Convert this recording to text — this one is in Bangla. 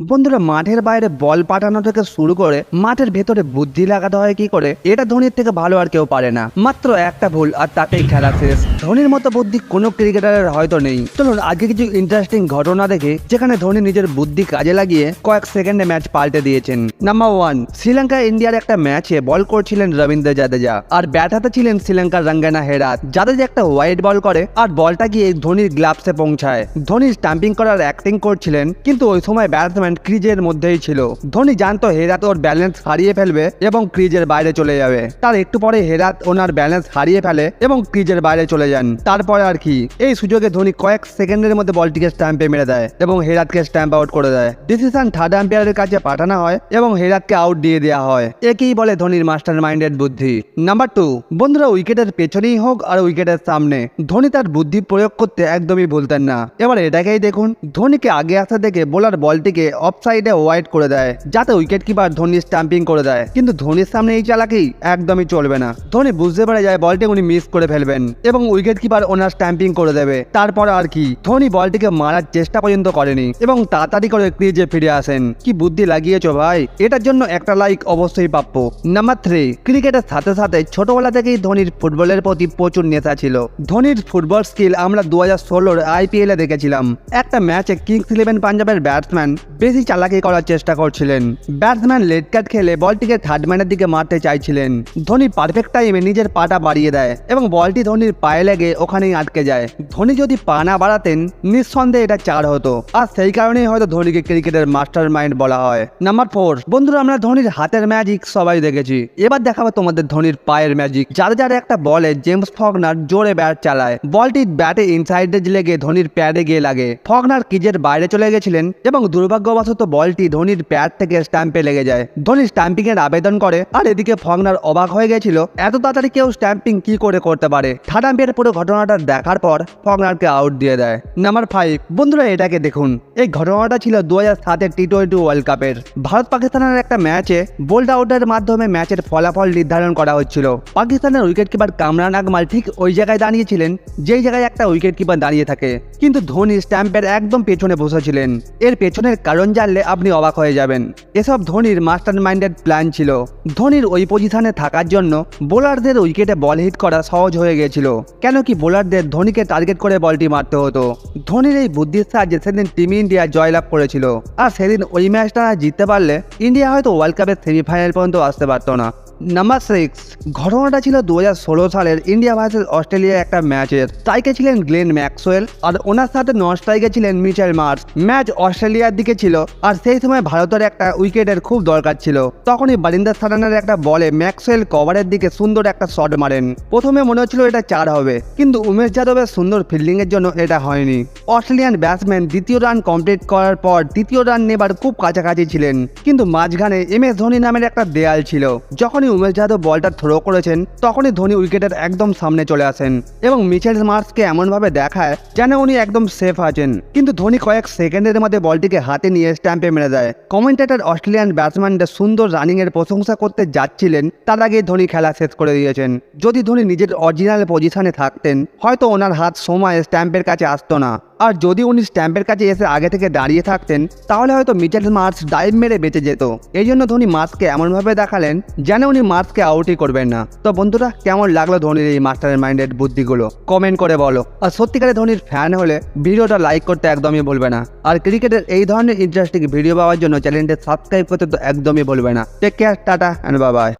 বন্ধুরা, মাঠের বাইরে বল পাঠানো থেকে শুরু করে মাঠের ভেতরে বুদ্ধি লাগাতে হয় কি করে, এটা ধোনির থেকে ভালো আর কেউ পারে না। মাত্র একটা ভুল আর তাতেই খেলা শেষ। ধোনির মতো বুদ্ধি কোনো ক্রিকেটারের হয়তো নেই। চলুন আজকে কিছু ইন্টারেস্টিং ঘটনা দেখে যেখানে ধোনি নিজের বুদ্ধি কাজে লাগিয়ে কয়েক সেকেন্ডে ম্যাচ পাল্টে দিয়েছেন। নাম্বার 1, শ্রীলঙ্কা ইন্ডিয়ার একটা ম্যাচে বল করছিলেন রবীন্দ্র জাদেজা আর ব্যাট হাতে ছিলেন শ্রীলঙ্কার রাঙ্গানা হেরাত। জাদেজা একটা ওয়াইড বল করে আর বলটা গিয়ে ধোনির গ্লাভসে পৌঁছায়। ধোনি স্টাম্পিং করার অ্যাক্টিং করছিলেন, কিন্তু ওই সময় ব্যাটসম্যান ক্রিজের মধ্যেই ছিল। ধোনি জানতো হেরাত ওর ব্যালেন্স হারিয়ে ফেলবে এবং ক্রিজের বাইরে চলে যাবে। তার একটু পরে হেরাত ওনার ব্যালেন্স হারিয়ে ফেলে এবং ক্রিজের বাইরে চলে যান। তারপরে আর কি, এই সুযোগে ধোনি কয়েক সেকেন্ডের মধ্যে বলটিকে স্ট্যাম্পে মেরে দেয় এবং হেরাতকে স্ট্যাম্প আউট করে দেয়। ডিসিশন থার্ড আম্পায়ারের কাছে পাঠানো হয় এবং হেরাতকে আউট দিয়ে দেওয়া হয়। একেই বলে ধোনির মাস্টার মাইন্ডেড বুদ্ধি। নাম্বার 2, বন্ধুরা, উইকেটের পেছনেই হোক আর উইকেটের সামনে ধোনি তার বুদ্ধি প্রয়োগ করতে একদমই ভুলতেন না। এবার এটাকেই দেখুন, ধোনিকে আগে আসা দেখে বোলার বলটিকে অফ সাইডে ওয়াইড করে দেয় যাতে উইকেট কিপার ধোনি স্টাম্পিং করে দেয়। কিন্তু ধোনির সামনে এই চালাকি একদমই চলবে না। ধোনি বুঝতে পারে যায় বলটি উনি মিস করে ফেলবেন এবং উইকেট কিপার ওনার স্টাম্পিং করে দেবে। তারপর আর কি, ধোনি বলটিকে মারার চেষ্টা পর্যন্ত করেনি এবং তাড়াতাড়ি করে ক্রিজে ফিরে আসেন। কি বুদ্ধি লাগিয়েছো ভাই, এটার জন্য একটা লাইক অবশ্যই প্রাপ্য। নাম্বার 3, ক্রিকেটের সাথে সাথে ছোটবেলা থেকেই ধোনির ফুটবলের প্রতি প্রচুর নেশা ছিল। ধোনির ফুটবল স্কিল আমরা 2016-র IPL এ দেখেছিলাম। একটা ম্যাচে কিংস ইলেভেন পাঞ্জাবের ব্যাটসম্যান বেশি চালাকি করার চেষ্টা করছিলেন। ব্যাটসম্যান লেট কাট খেলে বলটিকে থার্ড ম্যানের দিকে মারতে চাইছিলেন। ধোনি পারফেক্ট টাইমে নিজের পাটা বাড়িয়ে দেয় এবং বলটি ধোনির পায়ে লেগে ওখানেই আটকে যায়। ধোনি যদি পা না বাড়াতেন নিঃসন্দেহে এটা 4 হতো, আর সেই কারণেই হয়তো ধোনিকে ক্রিকেটের মাস্টার মাইন্ড বলা হয়। নাম্বার 4, বন্ধুরা, আমরা ধোনির হাতের ম্যাজিক সবাই দেখেছি। এবার দেখাবো তোমাদের ধোনির পায়ের ম্যাজিক। যার একটা বলে জেমস ফগনার জোরে ব্যাট চালায়, বলটি ব্যাটে ইনসাইডে লেগে ধোনির প্যাডে গিয়ে লাগে। ফগনার ক্রিজের বাইরে চলে গেছিলেন এবং দুর্ভাগ্যবশত বলটি ধোনির প্যাড থেকে স্ট্যাম্পে লেগে যায়। ধোনি স্ট্যাম্পিং এর আবেদন করে আর এদিকে ফগনার অবাক হয়ে গেছিল এত তাড়াতাড়ি কেউ স্ট্যাম্পিং কি করে করতে পারে। থার্ড আম্পায়ার পুরো ঘটনাটা দেখার পর ফগনারকে আউট দিয়ে দেয়। নাম্বার 5, বন্ধুরা, এটাকে দেখুন। এই ঘটনাটা ছিল 2007-এর T20 ওয়ার্ল্ড কাপের ভারত পাকিস্তানের একটা ম্যাচে বোল্ড আউটের মাধ্যমে ম্যাচের ফলাফল নির্ধারণ করা হচ্ছিল। পাকিস্তানের উইকেট কিপার কামরান আকমাল ঠিক ওই জায়গায় দাঁড়িয়েছিলেন যেই জায়গায় একটা উইকেট কিপার দাঁড়িয়ে থাকে, কিন্তু ধোনি স্ট্যাম্পের একদম পেছনে বসেছিলেন। এর পেছনের কারণ জানলে আপনি অবাক হয়ে যাবেন। এসব ধোনির মাস্টার মাইন্ডেড প্ল্যান ছিল। ধোনির ওই পজিশনে থাকার জন্য বোলারদের উইকেটে বল হিট করা সহজ হয়ে গিয়েছিল, কেন কি বোলারদের ধোনিকে টার্গেট করে বলটি মারতে হতো। ধোনির এই বুদ্ধির সাহায্যে সেদিন টিম ইন্ডিয়া জয়লাভ করেছিল, আর সেদিন ওই ম্যাচটা জিততে পারলে ইন্ডিয়া হয়তো ওয়ার্ল্ড কাপের সেমিফাইনাল পর্যন্ত আসতে পারত না। নাম্বার 6, ঘটনাটা ছিল 2016 সালের ইন্ডিয়া ভার্সেস অস্ট্রেলিয়ার একটা ম্যাচের। স্ট্রাইকে ছিলেন গ্লেন ম্যাক্সওয়েল আর ওনার সাথে নন স্ট্রাইকে ছিলেন মিচেল মার্শ। ম্যাচ অস্ট্রেলিয়ার দিকে ছিল আর সেই সময় ভারতের একটা উইকেটের খুব দরকার ছিল। তখনই বারিন্দার সারানের একটা বলে ম্যাক্সওয়েল কভারের দিকে সুন্দর একটা শট মারেন। প্রথমে মনে হচ্ছিল এটা 4 হবে, কিন্তু উমেশ যাদবের সুন্দর ফিল্ডিং এর জন্য এটা হয়নি। অস্ট্রেলিয়ান ব্যাটসম্যান দ্বিতীয় রান কমপ্লিট করার পর তৃতীয় রান নেবার খুব কাছাকাছি ছিলেন, কিন্তু মাঝখানে MS ধোনি নামের একটা দেয়াল ছিল। যখনই উমেশ যাদব বলটা থ্রো করেছেন তখনই ধোনি উইকেটের একদম সামনে চলে আসেন এবং মিচেল মার্শকে এমনভাবে দেখায় যেন উনি একদম সেফ আছেন, কিন্তু ধোনি কয়েক সেকেন্ডের মধ্যে বলটিকে হাতে নিয়ে স্ট্যাম্পে মেরে দেয়। কমেন্টেটর অস্ট্রেলিয়ান ব্যাটসম্যানদের সুন্দর রানিং এর প্রশংসা করতে যাচ্ছিলেন, তার আগে ধোনি খেলা শেষ করে দিয়েছেন। যদি ধোনি নিজের অরিজিনাল পজিশনে থাকতেন হয়তো ওনার হাত সময় স্ট্যাম্পের কাছে আসতো না, আর যদি উনি স্ট্যাম্পের কাছে এসে আগে থেকে দাঁড়িয়ে থাকতেন তাহলে হয়তো মিচেল মার্শ ডাইভ মেরে বেঁচে যেত। এই জন্য ধোনি মার্শকে এমনভাবে দেখালেন যেন উনি মার্শকে আউটই করবেন না। তো বন্ধুরা, কেমন লাগলো ধোনির এই মাস্টার মাইন্ডেড বুদ্ধিগুলো কমেন্ট করে বলো। আর সত্যিকারে ধোনির ফ্যান হলে ভিডিওটা লাইক করতে একদমই ভুলবে না। আর ক্রিকেটের এই ধরনের ইন্টারেস্টিং ভিডিও পাওয়ার জন্য চ্যানেলটি সাবস্ক্রাইব করতে তো একদমই ভুলবে না। Take care, tata and bye by.